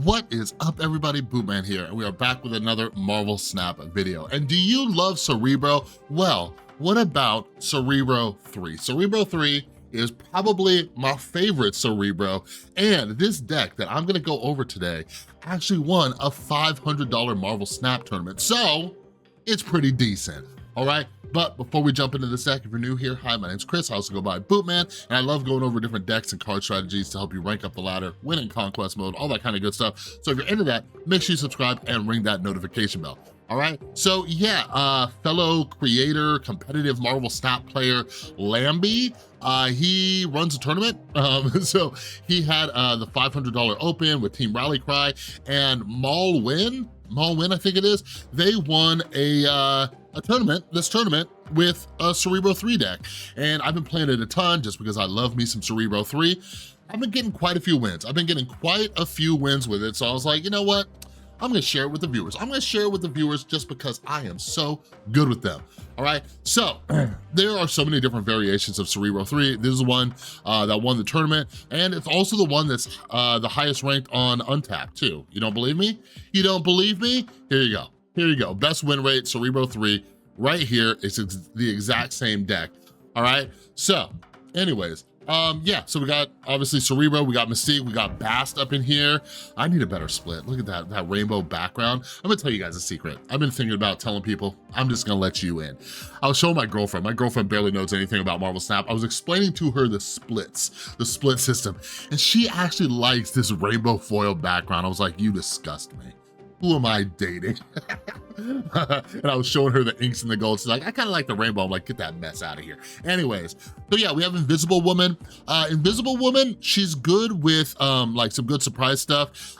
What is up, everybody? Bootman here, and we are back with another Marvel Snap video. And do you love Cerebro? Well, what about Cerebro 3? Cerebro 3 is probably my favorite Cerebro, and this deck that I'm gonna go over today actually won a $500 Marvel Snap tournament, so it's pretty decent, all right? But before we jump into this deck, if you're new here, hi, my name's Chris. I also go by Bootman, and I love going over different decks and card strategies to help you rank up the ladder, win in conquest mode, all that kind of good stuff. So if you're into that, make sure you subscribe and ring that notification bell. All right, so yeah, fellow creator, competitive Marvel Snap player, Lamby, he runs a tournament. So he had the $500 open with Team Rally Cry, and Malwin, I think it is, they won this tournament with a Cerebro 3 deck. And I've been playing it a ton just because I love me some Cerebro 3. I've been getting quite a few wins. With it. So I was like, you know what? I'm gonna share it with the viewers. I'm gonna share it with the viewers just because I am so good with them, all right? So there are so many different variations of Cerebro 3. This is the one that won the tournament, and it's also the one that's the highest ranked on Untapped too. You don't believe me? You don't believe me? Here you go. Here you go. Best win rate, Cerebro 3, right here. It's the exact same deck, all right? So anyways, yeah, so we got obviously Cerebro, we got Mystique, we got Bast up in here. I need a better split. Look at that rainbow background. I'm gonna tell you guys a secret. I've been thinking about telling people. I'm just gonna let you in. I was showing my girlfriend. My girlfriend barely knows anything about Marvel Snap. I was explaining to her the split system, and she actually likes this rainbow foil background. I was like, you disgust me. Who am I dating? And I was showing her the inks and the gold. She's like, I kind of like the rainbow. I'm like, get that mess out of here. Anyways, so yeah, we have Invisible Woman. Invisible Woman, she's good with like some good surprise stuff.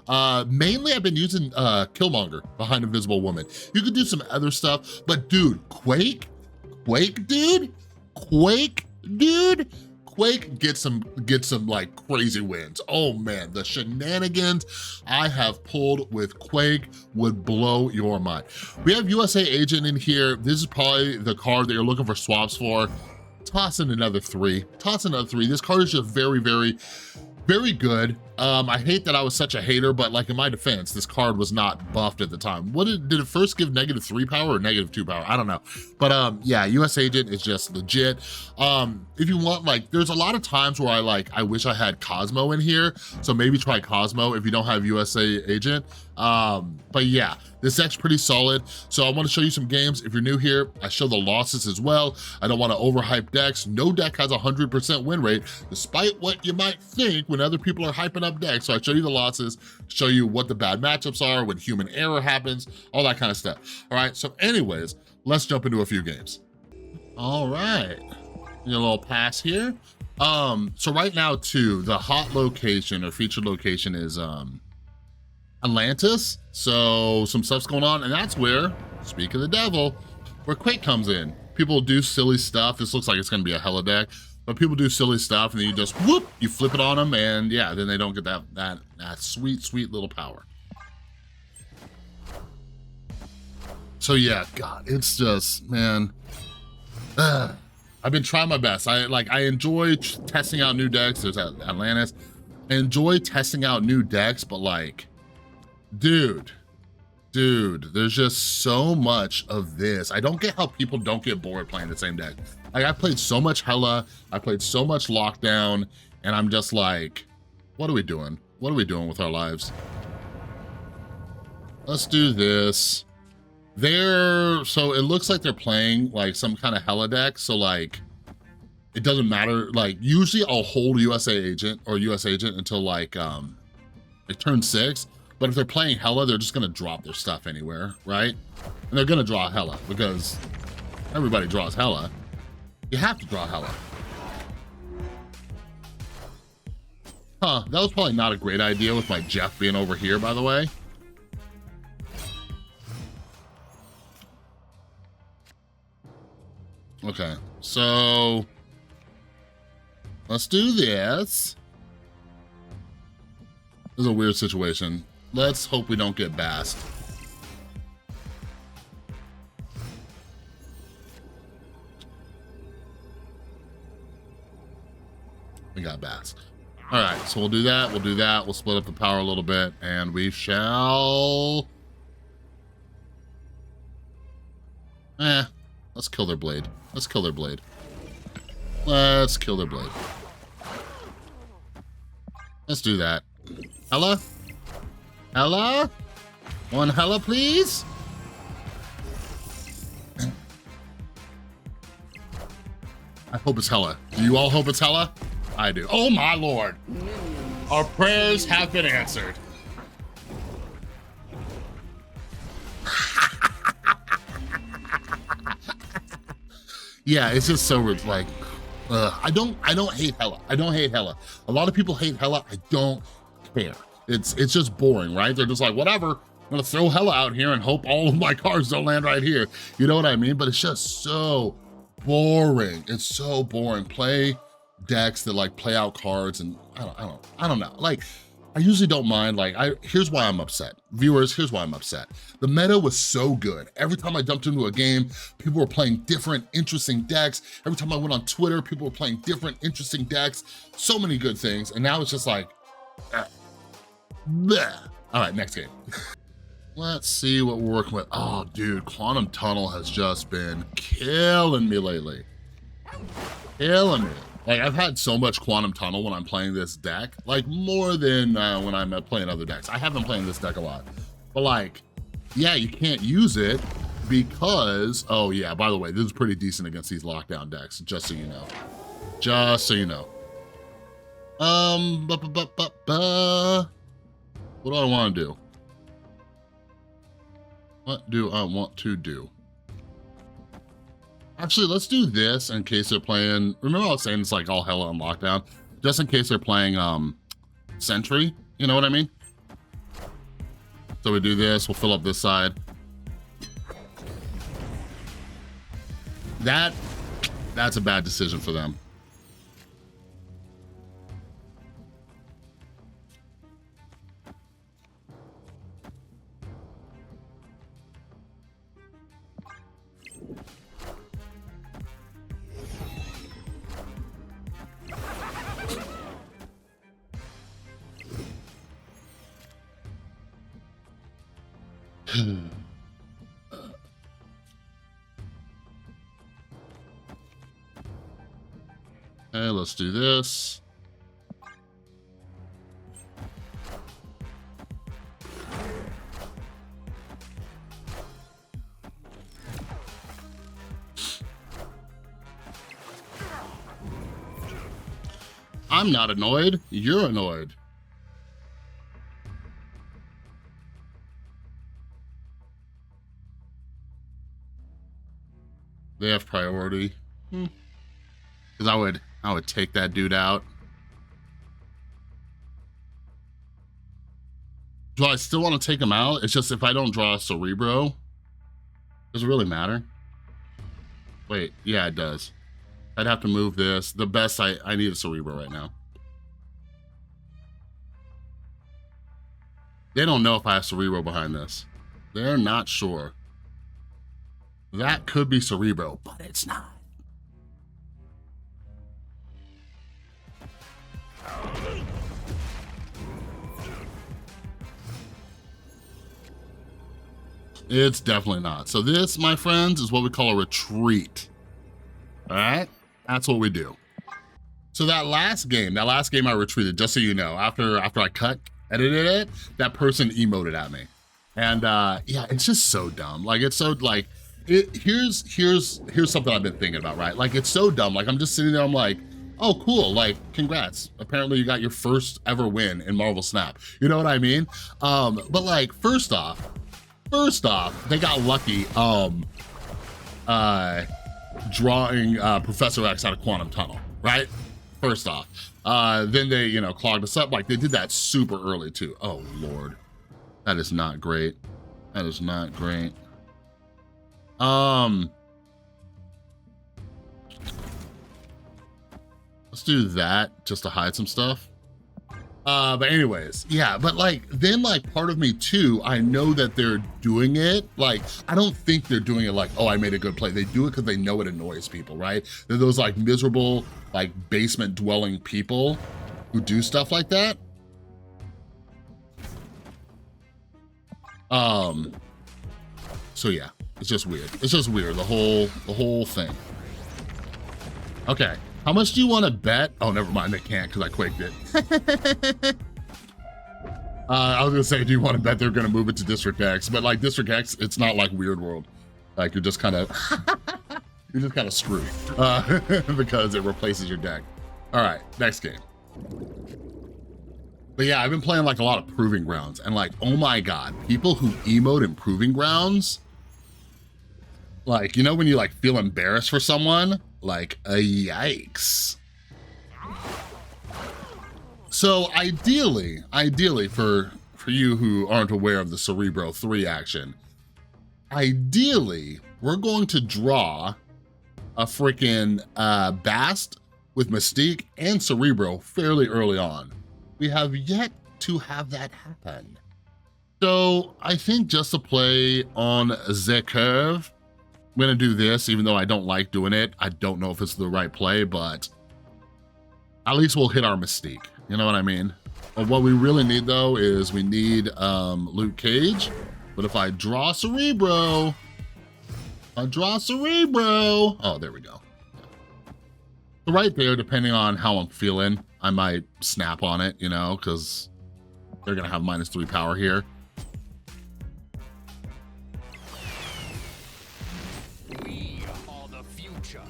Mainly I've been using Killmonger behind Invisible Woman. You could do some other stuff, but dude, Quake gets some like crazy wins. Oh man, the shenanigans I have pulled with Quake would blow your mind. We have USA Agent in here. This is probably the card that you're looking for swaps for. Toss in another three. This card is just very, very, very good. I hate that I was such a hater, but like in my defense, this card was not buffed at the time. Did it first give -3 power or -2 power? I don't know. But yeah, US Agent is just legit. If you want, like, there's a lot of times where I wish I had Cosmo in here. So maybe try Cosmo if you don't have USA Agent. But yeah, this deck's pretty solid. So I want to show you some games. If you're new here, I show the losses as well. I don't want to overhype decks. No deck has 100% win rate, despite what you might think when other people are hyping up decks. So I show you the losses, show you what the bad matchups are, when human error happens, all that kind of stuff. All right, so anyways, let's jump into a few games. All right, a little pass here. So right now too, the hot location or featured location is Atlantis. So some stuff's going on, and that's where, speak of the devil, where Quake comes in. People do silly stuff. This looks like it's gonna be a hella deck, but people do silly stuff and then you just whoop, you flip it on them, and yeah, then they don't get that sweet little power. So yeah, God, it's just, man, I've been trying my best. I enjoy testing out new decks. There's Atlantis. I enjoy testing out new decks, but like, dude, there's just so much of this. I don't get how people don't get bored playing the same deck. Like, I played so much Hella, I played so much Lockdown, and I'm just like, what are we doing? What are we doing with our lives? Let's do this. So it looks like they're playing like some kind of Hella deck, so like, it doesn't matter. Like, usually I'll hold USA Agent until like turn 6, but if they're playing Hella, they're just gonna drop their stuff anywhere, right? And they're gonna draw Hella because everybody draws Hella. You have to draw Hella. Huh, that was probably not a great idea with my Jeff being over here, by the way. Okay, so let's do this. This is a weird situation. Let's hope we don't get Bast. We got Bast. All right, so we'll do that, we'll split up the power a little bit, and we shall... let's kill their blade. Let's kill their blade. Let's kill their blade. Let's do that. Hella? Hella? One hella, please? I hope it's hella. Do you all hope it's hella? I do. Oh my Lord. Our prayers have been answered. Yeah, it's just so like, I don't hate hella. I don't hate hella. A lot of people hate hella. I don't care. It's just boring, right? They're just like, whatever. I'm gonna throw hella out here and hope all of my cards don't land right here. You know what I mean? But it's just so boring. It's so boring. Play decks that like play out cards, and I don't know. Like, I usually don't mind. Like, here's why I'm upset. Viewers, here's why I'm upset. The meta was so good. Every time I jumped into a game, people were playing different, interesting decks. Every time I went on Twitter, people were playing different, interesting decks. So many good things, and now it's just like, bleh. All right, next game. Let's see what we're working with. Oh, dude, Quantum Tunnel has just been killing me lately. Killing me. Like, I've had so much Quantum Tunnel when I'm playing this deck, like more than when I'm playing other decks. I have been playing this deck a lot. But like, yeah, you can't use it because, oh yeah, by the way, this is pretty decent against these lockdown decks, just so you know. Just so you know. What do I want to do? What do I want to do? Actually, let's do this in case they're playing, remember I was saying it's like all hella on lockdown? Just in case they're playing Sentry, you know what I mean? So we do this, we'll fill up this side. That's a bad decision for them. Okay, let's do this. I'm not annoyed, you're annoyed. They have priority. Because I would take that dude out. Do I still want to take him out? It's just if I don't draw a Cerebro, does it really matter? Wait, yeah, it does. I'd have to move this. The best, I need a Cerebro right now. They don't know if I have Cerebro behind this. They're not sure. That could be Cerebro, but it's not. It's definitely not. So this, my friends, is what we call a retreat. All right? That's what we do. So that last game I retreated, just so you know, after I edited it, that person emoted at me. And yeah, it's just so dumb. Like, it's so like, here's something I've been thinking about, right? Like, it's so dumb. Like, I'm just sitting there, I'm like, oh, cool, like, congrats. Apparently you got your first ever win in Marvel Snap. You know what I mean? But like, first off, they got lucky drawing Professor X out of Quantum Tunnel, right? First off. Then they, you know, clogged us up. Like, they did that super early too. Oh, Lord. That is not great. That is not great. Let's do that just to hide some stuff. But anyways, yeah, but like, then like part of me too, I know that they're doing it. Like, I don't think they're doing it like, oh, I made a good play. They do it because they know it annoys people, right? They're those like miserable, like basement dwelling people who do stuff like that. So yeah, it's just weird. It's just weird, the whole thing. Okay, how much do you want to bet? Oh, never mind, they can't because I quaked it. I was gonna say, do you want to bet they're gonna move it to District X? But like District X, it's not like Weird World. Like you're just kind of screwed because it replaces your deck. All right, next game. But yeah, I've been playing like a lot of Proving Grounds, and like, oh my God, people who emote in Proving Grounds, like, you know, when you like feel embarrassed for someone, like, yikes. So ideally for you who aren't aware of the Cerebro 3 action, ideally, we're going to draw a freaking Bast with Mystique and Cerebro fairly early on. We have yet to have that happen. So I think just to play on the curve, I'm gonna do this, even though I don't like doing it. I don't know if it's the right play, but at least we'll hit our Mystique. You know what I mean? But what we really need though is we need Luke Cage. But if I draw Cerebro, oh, there we go. So right there, depending on how I'm feeling, I might snap on it, you know, because they're gonna have -3 power here. We are the future.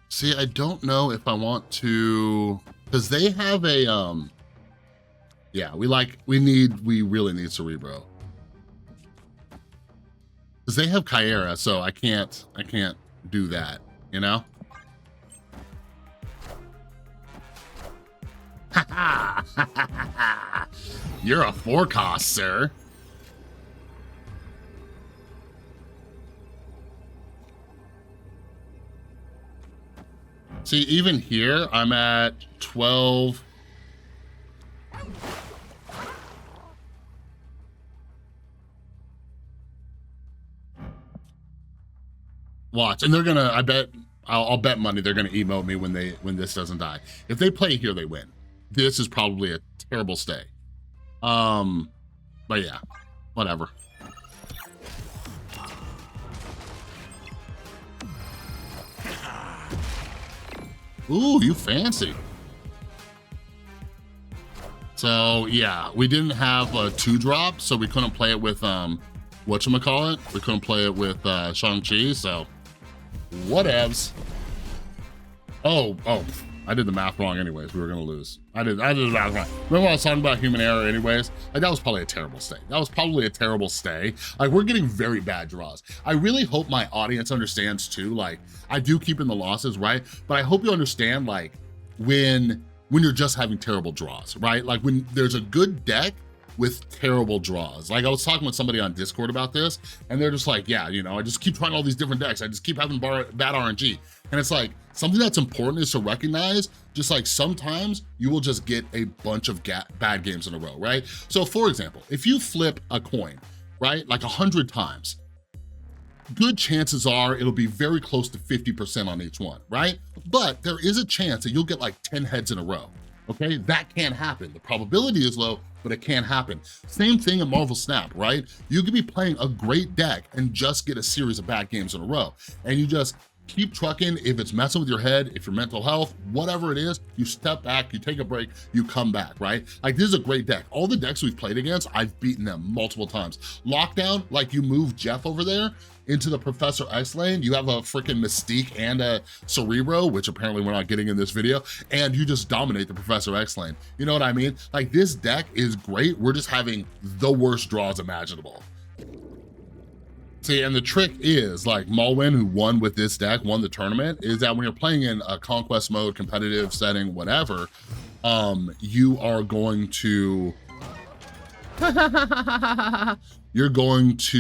See, I don't know if I want to, because they have a, yeah, we really need Cerebro. Because they have Kyera, so I can't do that, you know? You're a forecast, sir. See, even here, I'm at 12. Watch, and they're gonna, I'll bet money they're gonna emote me when this doesn't die. If they play here, they win. This is probably a terrible stay. But yeah, whatever. Ooh, you fancy. So yeah, we didn't have a 2-drop, so we couldn't play it with whatchamacallit? We couldn't play it with Shang-Chi, so whatevs. Oh, I did the math wrong anyways. We were gonna lose. I did the math wrong. Remember when I was talking about human error anyways? Like, that was probably a terrible stay. Like, we're getting very bad draws. I really hope my audience understands too. Like, I do keep in the losses, right? But I hope you understand, like, when you're just having terrible draws, right? Like when there's a good deck with terrible draws. Like, I was talking with somebody on Discord about this, and they're just like, yeah, you know, I just keep trying all these different decks. I just keep having bad RNG. And it's like, something that's important is to recognize, just like sometimes you will just get a bunch of bad games in a row, right? So for example, if you flip a coin, right, like 100 times, good chances are it'll be very close to 50% on each one, right? But there is a chance that you'll get like 10 heads in a row, okay? That can happen. The probability is low, but it can happen. Same thing in Marvel Snap, right? You could be playing a great deck and just get a series of bad games in a row, and you just keep trucking. If it's messing with your head, if your mental health, whatever it is, you step back, you take a break, you come back, right? Like, this is a great deck. All the decks we've played against, I've beaten them multiple times. Lockdown, like, you move Jeff over there into the Professor X lane, you have a freaking Mystique and a Cerebro, which apparently we're not getting in this video, and you just dominate the Professor X lane. You know what I mean? Like, this deck is great. We're just having the worst draws imaginable. See, and the trick is, like, Mulwin, who won with this deck, won the tournament, is that when you're playing in a conquest mode, competitive setting, whatever, you are going to, you're gonna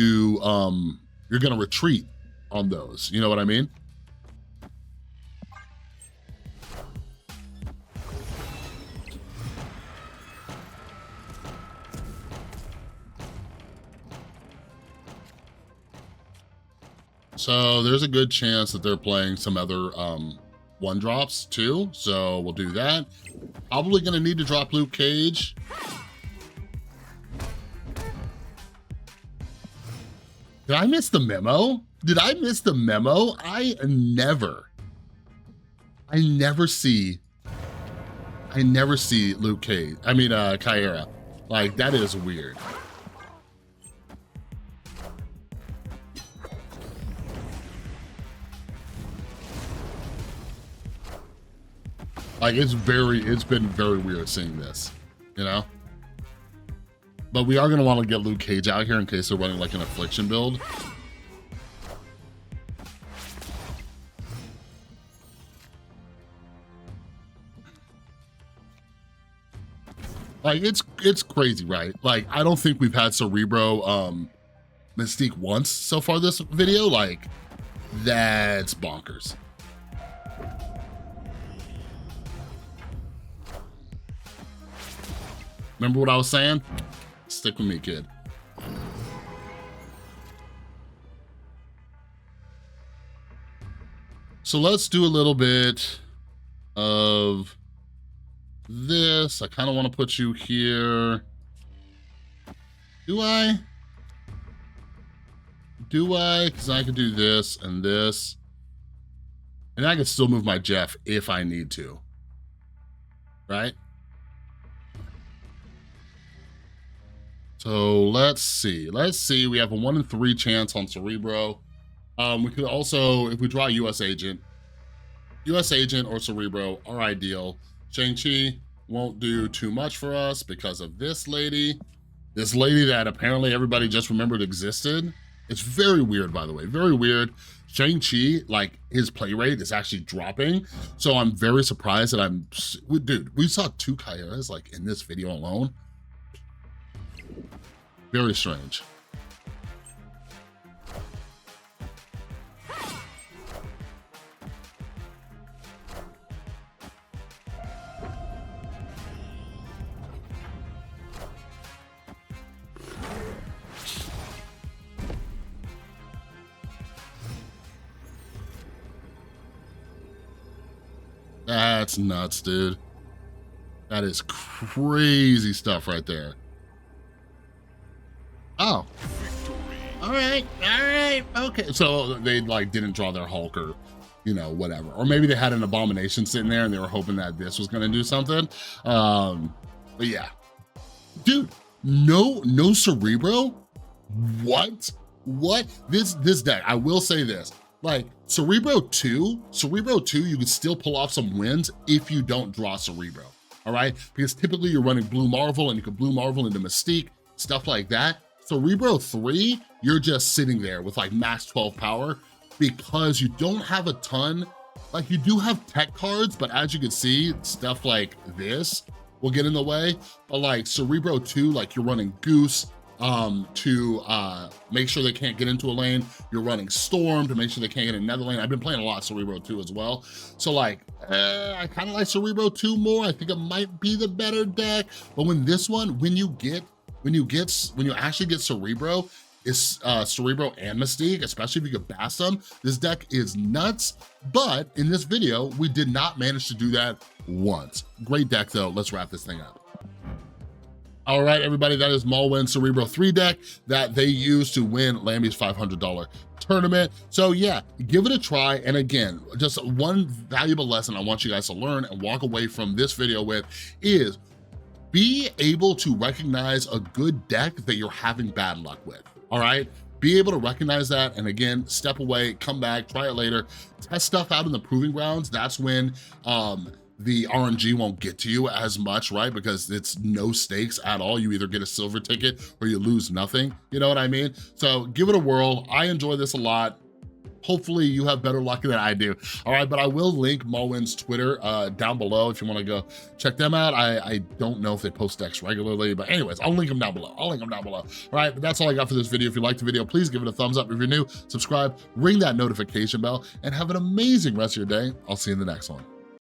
retreat on those. You know what I mean? So there's a good chance that they're playing some other one drops too. So we'll do that. Probably gonna need to drop Luke Cage. Did I miss the memo? Did I miss the memo? I never see Luke Cage. I mean, Kyra. Like, that is weird. Like, it's been very weird seeing this, you know? But we are gonna wanna get Luke Cage out here in case they're running like an affliction build. Like, it's crazy, right? Like, I don't think we've had Cerebro Mystique once so far this video. Like, that's bonkers. Remember what I was saying? Stick with me, kid. So let's do a little bit of this. I kind of want to put you here. Do I? Because I could do this and this. And I could still move my Jeff if I need to. Right? So let's see. We have a 1 in 3 chance on Cerebro. We could also, if we draw US Agent or Cerebro are ideal. Shang-Chi won't do too much for us because of this lady that apparently everybody just remembered existed. It's very weird, by the way, very weird. Shang-Chi, like, his play rate is actually dropping. So I'm very surprised that dude, we saw 2 Kyras like in this video alone. Very strange. That's nuts, dude. That is crazy stuff right there. Oh. All right, okay. So they like didn't draw their Hulk or, you know, whatever. Or maybe they had an Abomination sitting there and they were hoping that this was gonna do something. But yeah. Dude, no Cerebro? What? This deck, I will say this. Like, Cerebro 2, you can still pull off some wins if you don't draw Cerebro, all right? Because typically you're running Blue Marvel and you can Blue Marvel into Mystique, stuff like that. Cerebro 3, you're just sitting there with like max 12 power because you don't have a ton, like you do have tech cards, but as you can see, stuff like this will get in the way. But like Cerebro 2, like you're running Goose, to make sure they can't get into a lane. You're running Storm to make sure they can't get in another lane. I've been playing a lot of Cerebro 2 as well. So like, I kind of like Cerebro 2 more. I think it might be the better deck. But when you actually get Cerebro, it's Cerebro and Mystique, especially if you could bass them. This deck is nuts, but in this video, we did not manage to do that once. Great deck though. Let's wrap this thing up. All right, everybody, that is Malwin's Cerebro 3 deck that they used to win Lamby's $500 tournament. So yeah, give it a try. And again, just one valuable lesson I want you guys to learn and walk away from this video with is be able to recognize a good deck that you're having bad luck with, all right? Be able to recognize that, and again, step away, come back, try it later, test stuff out in the proving grounds. That's when the RNG won't get to you as much, right? Because it's no stakes at all. You either get a silver ticket or you lose nothing, you know what I mean? So give it a whirl. I enjoy this a lot. Hopefully you have better luck than I do. All right, but I will link Malwin's Twitter down below if you wanna go check them out. I don't know if they post decks regularly, but anyways, I'll link them down below. All right, but that's all I got for this video. If you liked the video, please give it a thumbs up. If you're new, subscribe, ring that notification bell, and have an amazing rest of your day. I'll see you in the next one.